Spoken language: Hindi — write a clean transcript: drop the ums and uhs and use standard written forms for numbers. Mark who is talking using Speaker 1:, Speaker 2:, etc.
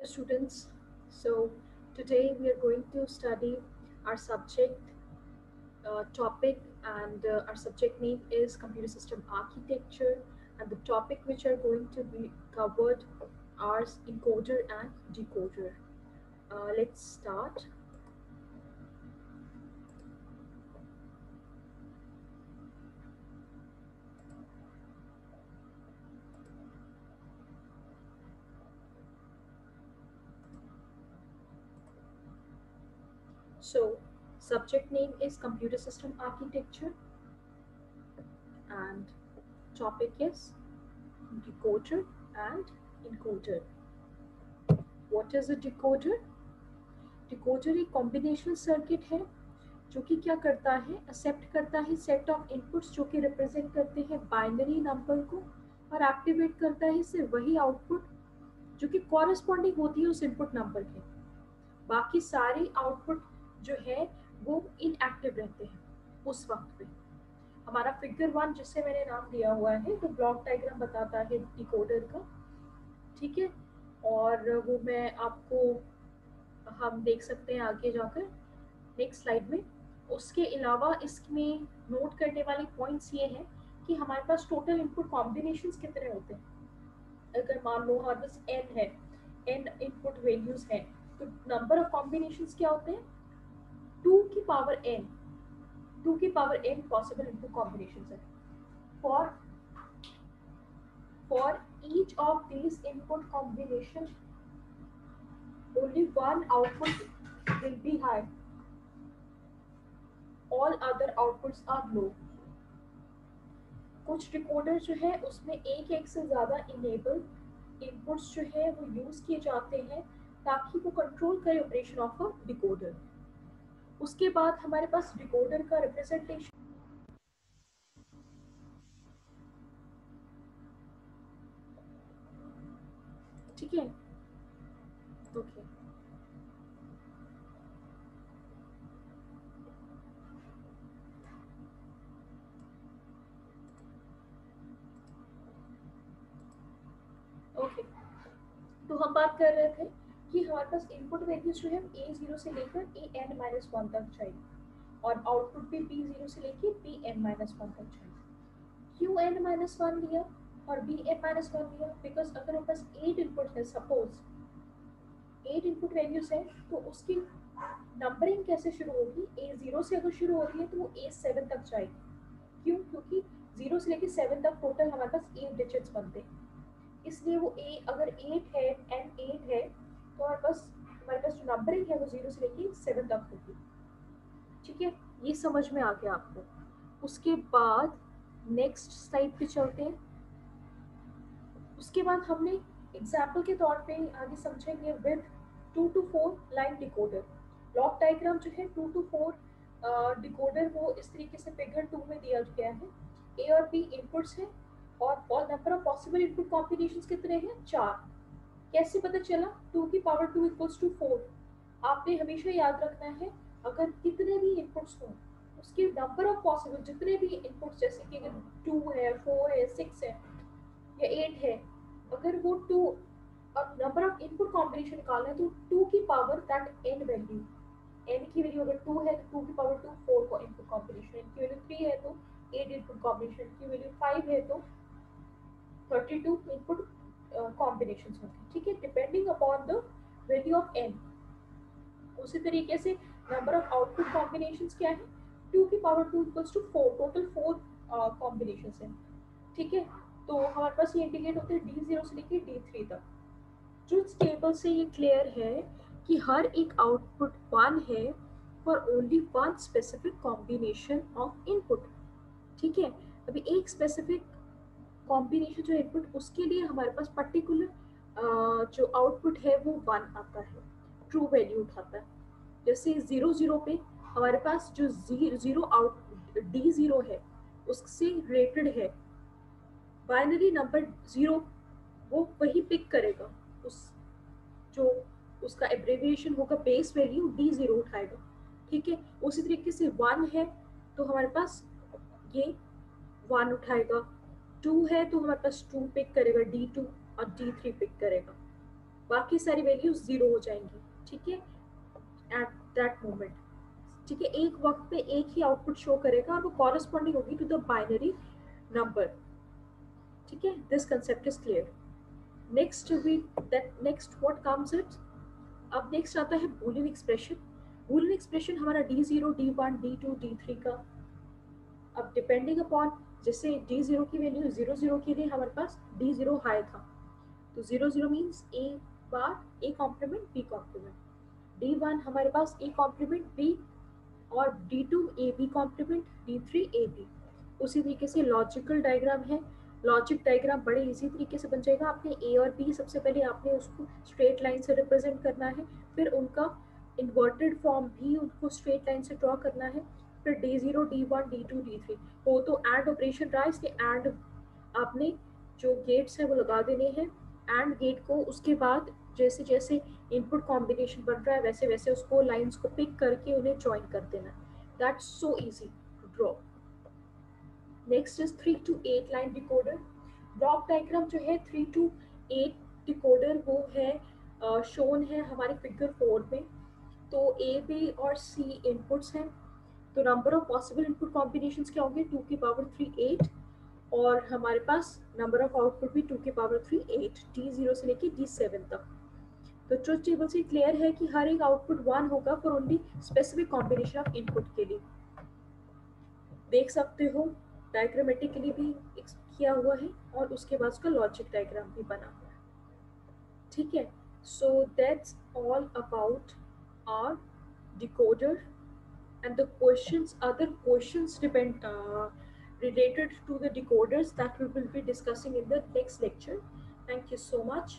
Speaker 1: Students, so today we are going to study our subject topic, and our subject name is computer system architecture, and the topic which are going to be covered are encoder and decoder. Let's start. So subject name is computer system architecture, and topic is decoder and encoder. What is a decoder? Decoder एक कॉम्बिनेशनल सर्किट है जो कि क्या करता है, एक्सेप्ट करता है सेट ऑफ इनपुट्स जो कि रिप्रेजेंट करते हैं बाइनरी नंबर को, और एक्टिवेट करता है सिर्फ वही आउटपुट जो कि कॉरेस्पॉन्डिंग होती है उस इनपुट नंबर के। बाकी सारे आउटपुट जो है वो इनएक्टिव रहते हैं उस वक्त पे। हमारा फिगर 1 जिससे मैंने नाम दिया हुआ है वो ब्लॉक डायग्राम बताता है डिकोडर का, ठीक है। और वो मैं आपको हम देख सकते हैं आगे जाकर नेक्स्ट स्लाइड में। उसके अलावा इसमें नोट करने वाले पॉइंट्स ये हैं कि हमारे पास टोटल इनपुट कॉम्बिनेशंस कितने होते हैं। अगर मान लो हमारे पास n है, n इनपुट वैल्यूज हैं, तो नंबर ऑफ कॉम्बिनेशंस क्या होते हैं, 2 की पावर n, 2 की power n possible input combinations है। For for each of these input combination only one output will be high, all other outputs are low। कुछ डिकोडर जो है उसमें एक से ज़्यादा इनेबल इनपुट्स जो है वो यूज़ किए जाते हैं ताकि वो कंट्रोल करे ऑपरेशन ऑफ अ डिकोडर। उसके बाद हमारे पास डिकोडर का रिप्रेजेंटेशन, ठीक है। ओके, ओके, तो हम बात कर रहे थे कि हमारे पास इनपुट वैल्यूज जो है A0 से लेकर AN-1 तक चाहिए, और आउटपुट भी B0 से लेकर BN-1 तक चाहिए। क्यों N-1 लिया और BN-1 लिया? बिकॉज अगर हमारे पास 8 इनपुट है, सपोज 8 इनपुट वैल्यूज है, तो उसकी नंबरिंग कैसे शुरू होगी, A0 से अगर शुरू हो रही है तो वो A7 तक जाएगी। क्यों? क्योंकि 0 से लेकर 7 तक टोटल हमारे पास 8 डिजिट्स बनते हैं, इसलिए वो ए अगर 8 है, N8 है, तो हमारे पास जो नंबरिंग है वो 0 से लेकर 7 तक होगी, ठीक है। ये समझ में आ गया आपको। उसके बाद नेक्स्ट स्लाइड पे चलते हैं। उसके बाद हमने एग्जाम्पल के तौर पे आगे समझेंगे with 2 to 4 line decoder. Block diagram जो है 2 to 4 डिकोडर वो इस तरीके से फिगर 2 में दिया गया है। ए और बी इनपुट्स हैं, और number of possible input combinations कितने हैं, 4। कैसे पता चला, 2 की पावर 2 इक्वल्स टू 4। आपने हमेशा याद रखना है अगर कितने भी इनपुट्स हों उसके नंबर ऑफ पॉसिबल जितने भी इनपुट्स, जैसे कि अगर 2 है, 4 है, 6 है या 8 है, अगर वो 2 और नंबर ऑफ इनपुट कॉम्बिनेशन निकालना है तो 2 की power that n value, n की वैल्यू अगर 2 है तो 2 की पावर 2 4 को इनपुट कॉम्बिनेशन, n की वैल्यू 3 है तो 8 इनपुट कॉम्बिनेशन, n की वैल्यू 5 है तो 32 इनपुट कॉम्बिनेशंस होते हैं, ठीक है, depending upon the value of n। उसी तरीके से नंबर ऑफ आउटपुट कॉम्बिनेशंस क्या है, 2 की power 2 equals to 4, total 4 combinations हैं, ठीक है। तो हमारे पास ये इंडिकेट होते हैं D0 से लेकर D3 तक। ट्रुथ टेबल से ये क्लियर है कि हर एक आउटपुट 1 है for only one specific combination of input, ठीक है। अभी एक स्पेसिफिक कॉम्बिनेशन जो इनपुट, उसके लिए हमारे पास पर्टिकुलर जो आउटपुट है वो 1 आता है, ट्रू वैल्यू उठाता है। जैसे 0 0 पे हमारे पास जो जीरो आउट D0 है उससे रिलेटेड है बाइनरी नंबर 0, वो वही पिक करेगा, उस जो उसका एब्रेविएशन होगा बेस वैल्यू D0 उठाएगा, ठीक है। उसी तरीके से 1 है तो हमारे पास ये 1 उठाएगा, 2 है तो हमारे पास 2 पिक करेगा D2, और D3 पिक करेगा, बाकी सारी वैल्यूज 0 हो जाएंगी, ठीक है, एट दैट मोमेंट, ठीक है। एक वक्त पे एक ही आउटपुट शो करेगा और वो कॉरेस्पॉन्डिंग होगी टू द बाइनरी नंबर, ठीक है। This concept is clear. Next what comes it, अब नेक्स्ट आता है बूलियन एक्सप्रेशन। बूलियन एक्सप्रेशन हमारा D0, D1, D2, D3 का, अब डिपेंडिंग अपॉन, जैसे D0 की वैल्यू 0 0 के लिए हमारे पास D0 हाई था, तो 0 0 means A bar A complement B complement, D1 हमारे पास ए कॉम्प्लीमेंट बी, और D2 A B complement, D3 A B. उसी तरीके से लॉजिकल डायग्राम है, लॉजिक डायग्राम बड़े इजी तरीके से बन जाएगा। आपने ए और बी, सबसे पहले आपने उसको स्ट्रेट लाइन से रिप्रेजेंट करना है, फिर उनका इन्वर्टेड फॉर्म भी उनको स्ट्रेट लाइन से ड्रॉ करना है, फिर D0, D1, D2, D3 हो तो एंड ऑपरेशन रहा, इसलिए एंड आपने जो गेट्स है वो लगा देने हैं, एंड गेट को उसके बाद जैसे जैसे इनपुट कॉम्बिनेशन बन रहा है वैसे वैसे उसको लाइंस को पिक करके उन्हें ज्वाइन कर देना, that's so easy to draw. Next is 3 to 8 line decoder. Block diagram जो है 3 to 8 डिकोडर वो है शोन है हमारे फिगर 4 में। तो ए बी और सी इनपुट्स हैं, तो number of possible input combination क्या होंगे, 2 की पावर 3 8, और हमारे पास नंबर ऑफ आउटपुट भी 2 की पावर 3 8, D0 से लेके D7 तक। तो ट्रुथ टेबल से क्लियर है कि हर एक आउटपुट 1 होगा for only specific combination of input के लिए। देख सकते हो डायग्रामेटिकली भी किया हुआ है और उसके बाद उसका लॉजिक डायग्राम भी बना हुआ है, ठीक है। So that's all about our decoder, and the questions, other questions depend related to the decoders that we will be discussing in the next lecture. Thank you so much.